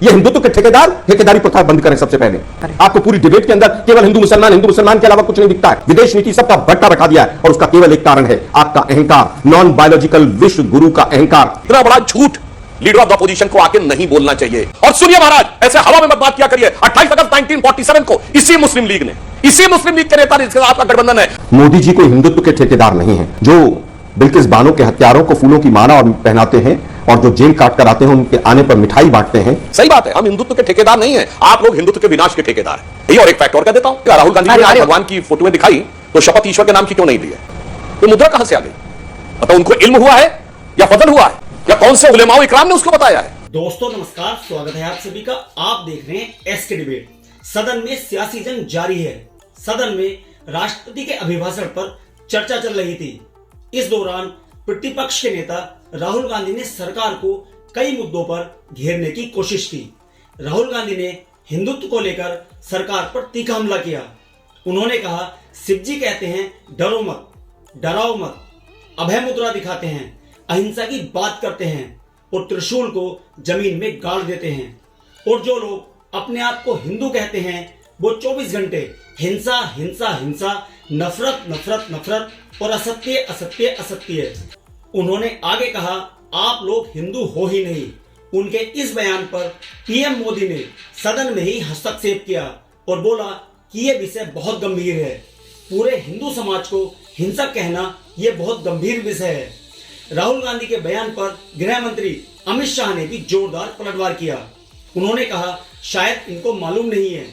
ये हिंदुत्व के ठेकेदारी प्रथा बंद करें सबसे पहले। आपको पूरी डिबेट के अंदर केवल हिंदू मुसलमान के अलावा कुछ नहीं दिखता है। विदेश नीति सबका भट्टा बैठा दिया है और उसका केवल एक कारण है आपका अहंकार, नॉन बायोलॉजिकल विश्व गुरु का अहंकार। इतना बड़ा झूठ लीडर ऑफ द अपोजिशन को आके नहीं बोलना चाहिए। और सुनिए महाराज, ऐसे हवा में मत बात किया करिए। 28 अगस्त 1947 को इसी मुस्लिम लीग के नेता जिसके साथ आपका गठबंधन है, मोदी जी को हिंदुत्व के ठेकेदार नहीं है, जो बिल्किस बानो के हत्यारों को फूलों की माला और पहनाते हैं और जो जेल काट कर आते हैं उनके आने पर मिठाई बांटते हैं। सही बात है, हम हिंदुत्व के ठेकेदार नहीं हैं, आप लोग हिंदुत्व के विनाश के ठेकेदार हैं। और एक फैक्ट और कह देता हूं, राहुल गांधी ने भगवान की फोटो में दिखाई तो शपथ ईश्वर के नाम की क्यों नहीं ली है? तो मुद्रा कहां से आ गई? मतलब उनको इल्म हुआ है या फजल हुआ है या कौन से उलेमाओ इकराम ने उसको बताया है? दोस्तों नमस्कार, स्वागत है आप सभी का। आप देख रहे हैं एसके डिबेट। सदन में सियासी जंग जारी है। सदन में राष्ट्रपति के अभिभाषण पर चर्चा चल रही थी। इस दौरान प्रतिपक्ष के नेता राहुल गांधी ने सरकार को कई मुद्दों पर घेरने की कोशिश की। राहुल गांधी ने हिंदुत्व को लेकर सरकार पर तीखा हमला किया। उन्होंने कहा, शिव जी कहते हैं डरो मत, डराओ मत, अभय मुद्रा दिखाते हैं, अहिंसा की बात करते हैं और त्रिशूल को जमीन में गाड़ देते हैं। और जो लोग अपने आप को हिंदू कहते हैं वो 24 घंटे हिंसा हिंसा हिंसा, नफरत नफरत नफरत और असत्य असत्य असत्य। उन्होंने आगे कहा, आप लोग हिंदू हो ही नहीं। उनके इस बयान पर पीएम मोदी ने सदन में ही हस्तक्षेप किया और बोला कि यह विषय बहुत गंभीर है। पूरे हिंदू समाज को हिंसक कहना यह बहुत गंभीर विषय है। राहुल गांधी के बयान पर गृह मंत्री अमित शाह ने भी जोरदार पलटवार किया। उन्होंने कहा, शायद इनको मालूम नहीं है,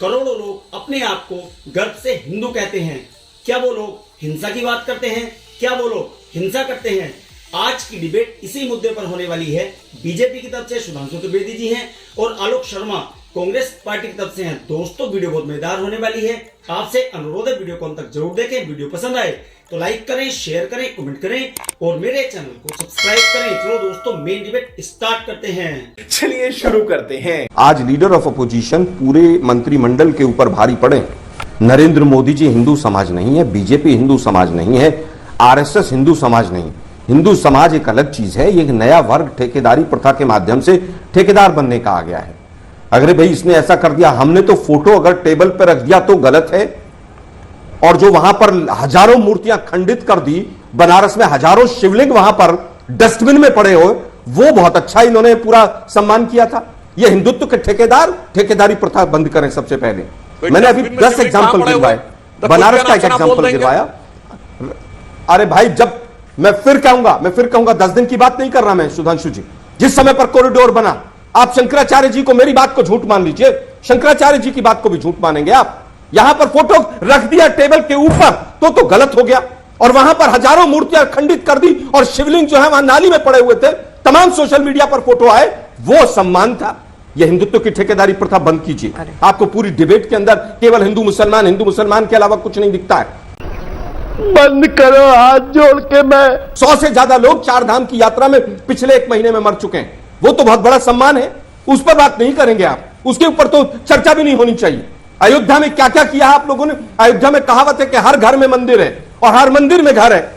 करोड़ों लोग अपने आप को गर्व से हिंदू कहते हैं। क्या वो लोग हिंसा की बात करते हैं? क्या वो लोग हिंसा करते हैं? आज की डिबेट इसी मुद्दे पर होने वाली है। बीजेपी की तरफ से सुधांशु त्रिवेदी जी हैं और आलोक शर्मा कांग्रेस पार्टी की तरफ से हैं। दोस्तों वीडियो बहुत मजेदार होने वाली है। आपसे अनुरोध है वीडियो को अंत तक जरूर देखें। वीडियो पसंद आए तो लाइक करें, शेयर करें, कमेंट करें और मेरे चैनल को सब्सक्राइब करें। चलो दोस्तों, मेन डिबेट स्टार्ट करते हैं। चलिए शुरू करते हैं। आज लीडर ऑफ अपोजिशन पूरे मंत्रिमंडल के ऊपर भारी पड़े। नरेंद्र मोदी जी हिंदू समाज नहीं है, बीजेपी हिंदू समाज नहीं है, आरएसएस हिंदू समाज नहीं। हिंदू समाज एक अलग चीज है। ये एक नया वर्ग ठेकेदारी प्रथा के माध्यम से ठेकेदार बनने का आ गया है। अगर भाई इसने ऐसा कर दिया, हमने तो फोटो अगर टेबल पर रख दिया तो गलत है, और जो वहां पर हजारों मूर्तियां खंडित कर दी, बनारस में हजारों शिवलिंग वहां पर डस्टबिन में पड़े हो, वो बहुत अच्छा इन्होंने पूरा सम्मान किया था। ये हिंदुत्व के ठेकेदारी प्रथा बंद करें सबसे पहले। मैंने अभी 10 एग्जाम्पल गिरवाए, बनारस का एक एग्जाम्पल गिरवाया। अरे भाई, जब मैं फिर कहूंगा 10 दिन की बात नहीं कर रहा मैं सुधांशु जी। जिस समय पर कॉरिडोर बना, आप शंकराचार्य जी को, मेरी बात को झूठ मान लीजिए, शंकराचार्य जी की बात को भी झूठ मानेंगे आप। यहां पर फोटो रख दिया टेबल के ऊपर तो गलत हो गया, और वहां पर हजारों मूर्तियां खंडित कर दी और शिवलिंग जो है वहां नाली में पड़े हुए थे, तमाम सोशल मीडिया पर फोटो आए, वो सम्मान था। यह हिंदुत्व की ठेकेदारी प्रथा बंद कीजिए। आपको पूरी डिबेट के अंदर केवल हिंदू मुसलमान के अलावा कुछ नहीं दिखता है। बंद करो हाथ जोड़ के। मैं 100 से ज्यादा लोग 4 धाम की यात्रा में पिछले 1 महीने में मर चुके हैं। वो तो बहुत बड़ा सम्मान है, उस पर बात नहीं करेंगे आप, उसके ऊपर तो चर्चा भी नहीं होनी चाहिए। अयोध्या में क्या क्या किया आप लोगों ने? अयोध्या में कहावत है कि हर घर में मंदिर है और हर मंदिर में घर है।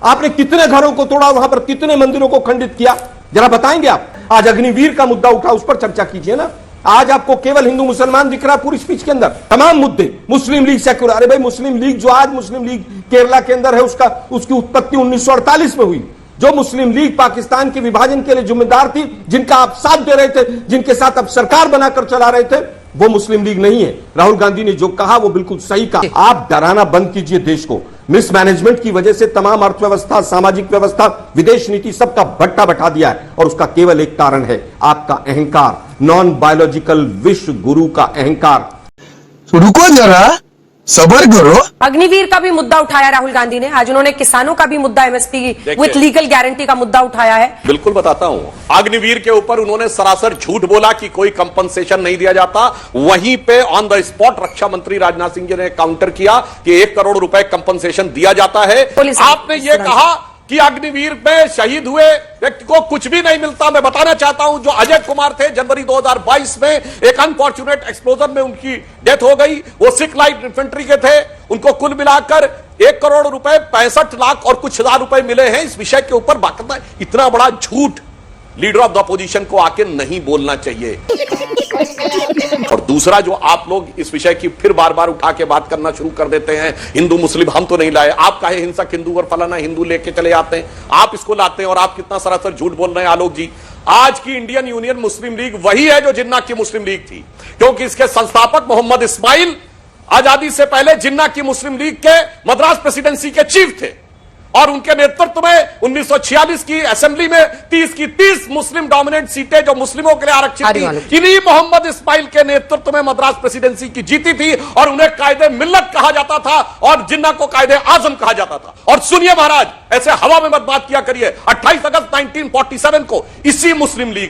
आपने कितने घरों को तोड़ा, वहां पर कितने मंदिरों को खंडित किया, जरा बताएंगे आप? आज अग्निवीर का मुद्दा उठा, उस पर चर्चा कीजिए ना। आज आपको केवल हिंदू मुसलमान दिख रहा है पूरी स्पीच के अंदर, तमाम मुद्दे। मुस्लिम लीग सेक्युलर, अरे भाई मुस्लिम लीग जो आज मुस्लिम लीग केरला के अंदर है, उसकी उत्पत्ति 1948 में हुई। जो मुस्लिम लीग पाकिस्तान के विभाजन के लिए जिम्मेदार थी, जिनका आप साथ दे रहे थे, जिनके साथ आप सरकार बनाकर चला रहे थे, वो मुस्लिम लीग नहीं है। राहुल गांधी ने जो कहा वो बिल्कुल सही कहा। आप डराना बंद कीजिए देश को। मिसमैनेजमेंट की वजह से तमाम अर्थव्यवस्था, सामाजिक व्यवस्था, विदेश नीति सबका भट्टा बैठा दिया है, और उसका केवल एक कारण है आपका अहंकार, नॉन बायोलॉजिकल विश्व गुरु का अहंकार। रुको जरा, सबर करो। अग्निवीर का भी मुद्दा उठाया राहुल गांधी ने। आज उन्होंने किसानों का भी मुद्दा, एमएसपी विथ लीगल गारंटी का मुद्दा उठाया है। बिल्कुल बताता हूं, अग्निवीर के ऊपर उन्होंने सरासर झूठ बोला कि कोई कंपनसेशन नहीं दिया जाता। वहीं पे ऑन द स्पॉट रक्षा मंत्री राजनाथ सिंह जी ने काउंटर किया कि 1 करोड़ रुपए कंपनसेशन दिया जाता है। आपने ये कहा कि अग्निवीर में शहीद हुए व्यक्ति को कुछ भी नहीं मिलता। मैं बताना चाहता हूं, जो अजय कुमार थे, जनवरी 2022 में एक अनफॉर्चुनेट एक्सप्लोजन में उनकी डेथ हो गई। वो सिख लाइट इन्फेंट्री के थे। उनको कुल मिलाकर 1 करोड़ रुपए 65 लाख और कुछ हजार रुपए मिले हैं। इस विषय के ऊपर बाकायदा इतना बड़ा झूठ लीडर ऑफ द अपोजिशन को आके नहीं बोलना चाहिए। और दूसरा, जो आप लोग इस विषय की फिर बार बार उठा के बात करना शुरू कर देते हैं, हिंदू मुस्लिम हम तो नहीं लाए, आप काहे हिंसक हिंदू और फलाना हिंदू लेके चले आते हैं, आप इसको लाते हैं और आप कितना सरासर झूठ बोल रहे हैं आलोक जी। आज की इंडियन यूनियन मुस्लिम लीग वही है जो जिन्ना की मुस्लिम लीग थी, क्योंकि इसके संस्थापक मोहम्मद इस्माइल आजादी से पहले जिन्ना की मुस्लिम लीग के मद्रास प्रेसिडेंसी के चीफ थे और उनके नेतृत्व में 1946 की असेंबली में 30 की 30 मुस्लिम डोमिनेंट सीटें जो मुस्लिमों के लिए आरक्षित थी, इन्हीं मोहम्मद इस्माइल के नेतृत्व में मद्रास प्रेसिडेंसी की जीती थी और उन्हें कायदे मिल्लत कहा जाता था और जिन्ना को कायदे आजम कहा जाता था। और सुनिए महाराज, ऐसे हवा में मत बात किया करिए। 28 अगस्त 1947 को इसी मुस्लिम लीग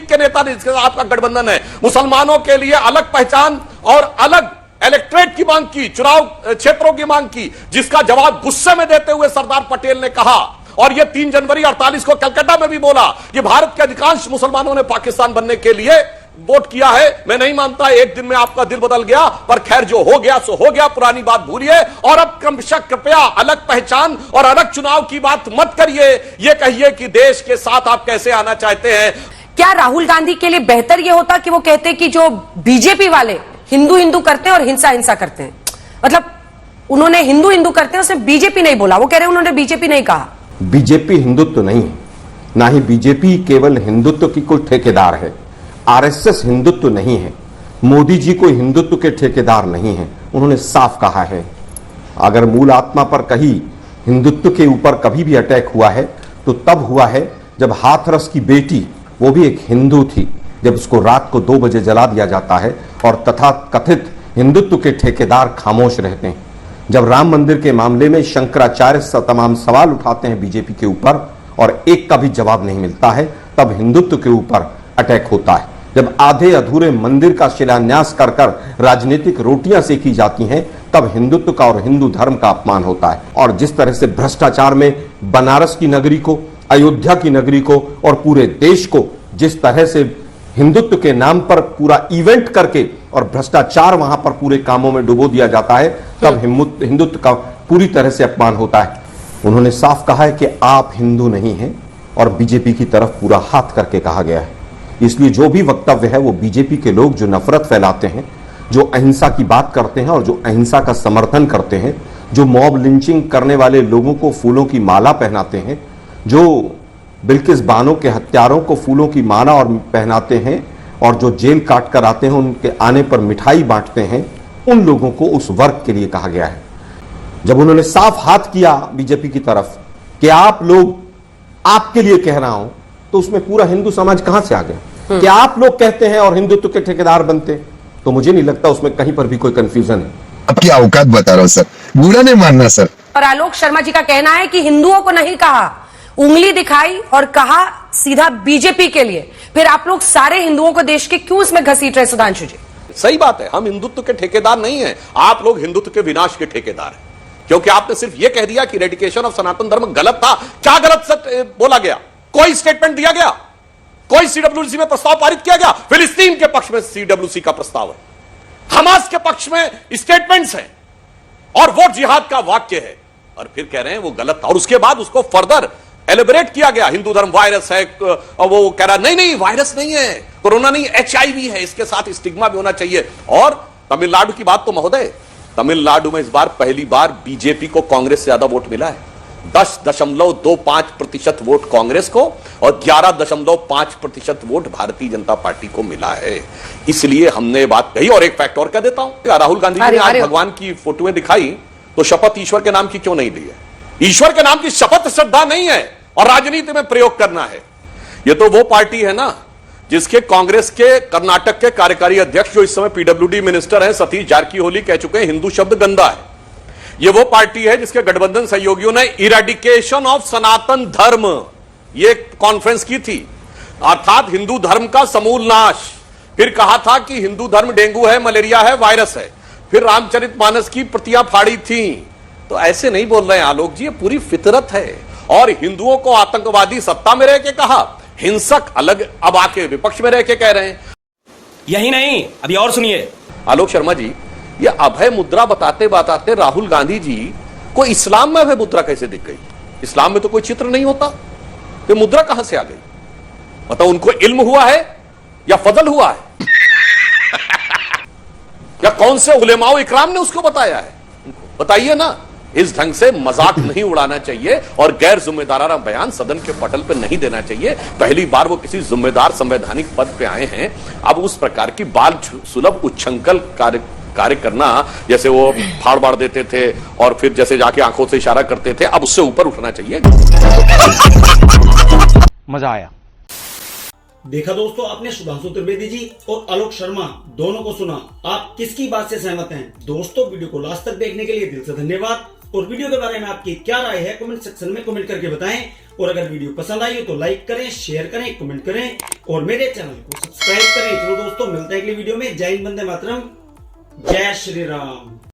के नेता ने, जिसके साथ आपका गठबंधन है, मुसलमानों के लिए अलग पहचान और अलग इलेक्ट्रेट की मांग की, चुनाव क्षेत्रों की मांग की, जिसका जवाब गुस्से में देते हुए सरदार पटेल ने कहा, और यह 3 जनवरी 48 को कलकत्ता में भी बोला कि भारत के अधिकांश मुसलमानों ने पाकिस्तान बनने के लिए वोट किया है। मैं नहीं मानता एक दिन में आपका दिल बदल गया, पर खैर जो हो गया सो हो गया, पुरानी बात भूलिए और अब कृपया अलग पहचान और अलग चुनाव की बात मत करिए। यह कहिए कि देश के साथ आप कैसे आना चाहते हैं। क्या राहुल गांधी के लिए बेहतर यह होता कि वो कहते कि जो बीजेपी वाले हिंदू हिंदू करते हैं और हिंसा हिंसा करते हैं? मतलब उन्होंने हिंदू हिंदू करते हैं, उसने बीजेपी नहीं बोला, वो कह रहे हैं उन्होंने बीजेपी नहीं कहा। बीजेपी हिंदुत्व नहीं है, ना ही बीजेपी केवल हिंदुत्व की कोई ठेकेदार है। आरएसएस हिंदुत्व नहीं है, मोदी जी कोई हिंदुत्व के ठेकेदार नहीं है। उन्होंने साफ कहा है, अगर मूल आत्मा पर कहीं हिंदुत्व के ऊपर कभी भी अटैक हुआ है तो तब हुआ है जब हाथरस की बेटी, वो भी एक हिंदू थी, जब उसको रात को 2 बजे जला दिया जाता है और तथा कथित हिंदुत्व के ठेकेदार खामोश रहते हैं। जब राम मंदिर के मामले में शंकराचार्य तमाम सवाल उठाते हैं बीजेपी के ऊपर और एक का भी जवाब नहीं मिलता है, तब हिंदुत्व के ऊपर अटैक होता है। जब आधे अधूरे मंदिर का शिलान्यास कर कर राजनीतिक रोटियां सेकी जाती हैं, तब हिंदुत्व का और हिंदू धर्म का अपमान होता है। और जिस तरह से भ्रष्टाचार में बनारस की नगरी को, अयोध्या की नगरी को और पूरे देश को जिस तरह से हिंदुत्व के नाम पर पूरा इवेंट करके और भ्रष्टाचार वहां पर पूरे कामों में डुबो दिया जाता है, तब हिंदुत्व का पूरी तरह से अपमान होता है। उन्होंने साफ कहा है कि आप हिंदू नहीं हैं और बीजेपी की तरफ पूरा हाथ करके कहा गया है। इसलिए जो भी वक्तव्य है वो बीजेपी के लोग जो नफरत फैलाते हैं, जो अहिंसा की बात करते हैं और जो अहिंसा का समर्थन करते हैं, जो मॉब लिंचिंग करने वाले लोगों को फूलों की माला पहनाते हैं, जो बिल्किस बानो के हत्यारों को फूलों की माला और पहनाते हैं और जो जेल काट कर आते हैं, उनके आने पर मिठाई बांटते हैं, उन लोगों को उस वर्ग के लिए कहा गया है। जब उन्होंने साफ हाथ किया बीजेपी की तरफ कि आप लोग, आपके लिए कह रहा हूं, तो उसमें पूरा हिंदू समाज कहां से आ गया कि आप लोग कहते हैं और हिंदुत्व के ठेकेदार बनते? तो मुझे नहीं लगता उसमें कहीं पर भी कोई कंफ्यूजन है। आपकी औकात बता रहा हूं सर, बुरा नहीं मानना सर। और आलोक शर्मा जी का कहना है कि हिंदुओं को नहीं कहा, उंगली दिखाई और कहा सीधा बीजेपी के लिए। फिर आप लोग सारे हिंदुओं को देश के क्यों इसमें घसीट रहे सुधांशु जी? सही बात है, हम हिंदुत्व के ठेकेदार नहीं हैं, आप लोग हिंदुत्व के विनाश के ठेकेदार हैं, क्योंकि आपने सिर्फ यह कह दिया कि रेडिकेशन ऑफ सनातन धर्म गलत था। क्या गलत बोला गया? कोई स्टेटमेंट दिया गया? कोई सीडब्ल्यूसी में प्रस्ताव पारित किया गया? फिलिस्तीन के पक्ष में सीडब्ल्यूसी का प्रस्ताव है, हमास के पक्ष में स्टेटमेंट्स हैं और वो जिहाद का वाक्य है, और फिर कह रहे हैं वो गलत था। और उसके बाद उसको फर्दर एलिबरेट किया गया, हिंदू धर्म वायरस है, वो कह रहा नहीं वायरस नहीं है, कोरोना नहीं, HIV है, इसके साथ स्टिग्मा भी होना चाहिए। और तमिलनाडु की बात तो महोदय, तमिलनाडु में इस बार पहली बार बीजेपी को कांग्रेस से ज्यादा वोट मिला है। 10.25% वोट कांग्रेस को और 11.5% वोट भारतीय जनता पार्टी को मिला है। इसलिए हमने बात कही। और एक फैक्ट और कह देता हूं, राहुल गांधी जी ने आज भगवान की फोटोएं दिखाई, तो शपथ ईश्वर के नाम की क्यों नहीं ली है? ईश्वर के नाम की शपथ श्रद्धा नहीं है और राजनीति में प्रयोग करना है। यह तो वो पार्टी है ना जिसके कांग्रेस के कर्नाटक के कार्यकारी अध्यक्ष, जो इस समय PWD मिनिस्टर हैं, सतीश जारकीहोली, कह चुके हैं हिंदू शब्द गंदा है। यह वो पार्टी है जिसके गठबंधन सहयोगियों ने इरेडिकेशन ऑफ सनातन धर्म ये कॉन्फ्रेंस की थी, अर्थात हिंदू धर्म का समूल नाश। फिर कहा था कि हिंदू धर्म डेंगू है, मलेरिया है, वायरस है। फिर रामचरितमानस की प्रतियां फाड़ी थी। तो ऐसे नहीं बोल रहे हैं आलोक जी, ये पूरी फितरत है। और हिंदुओं को आतंकवादी सत्ता में रह के कहा, हिंसक अलग अब आके विपक्ष में रह के कह रहे हैं। यही नहीं, अभी और सुनिए। आलोक शर्मा जी, ये अभय मुद्रा बताते बताते राहुल गांधी जी को इस्लाम में अभय मुद्रा कैसे दिख गई? इस्लाम में तो कोई चित्र नहीं होता। तो मुद्रा कहां से आ गई? मतलब उनको इल्म हुआ है या फजल हुआ है या कौन से उलेमाओ इकराम ने उसको बताया है? बताइए ना। इस ढंग से मजाक नहीं उड़ाना चाहिए और गैर जिम्मेदाराना बयान सदन के पटल पर नहीं देना चाहिए। पहली बार वो किसी जिम्मेदार संवैधानिक पद पे आए हैं, अब उस प्रकार की बाल सुलभ उच्छृंखल कार्य करना, जैसे वो फाड़ बाड़ देते थे और फिर जैसे जाके आंखों से इशारा करते थे, अब उससे ऊपर उठना चाहिए। मजा आया। देखा दोस्तों, आपने सुधांशु त्रिवेदी जी और आलोक शर्मा दोनों को सुना। आप किसकी बात से सहमत हैं? दोस्तों, वीडियो को लास्ट तक देखने के लिए दिल से धन्यवाद। और वीडियो के बारे में आपकी क्या राय है कमेंट सेक्शन में कमेंट करके बताएं। और अगर वीडियो पसंद आई हो तो लाइक करें, शेयर करें, कमेंट करें और मेरे चैनल को सब्सक्राइब करें। चलो दोस्तों, मिलते हैं अगली वीडियो में। जय हिंद, वंदे मातरम, जय श्री राम।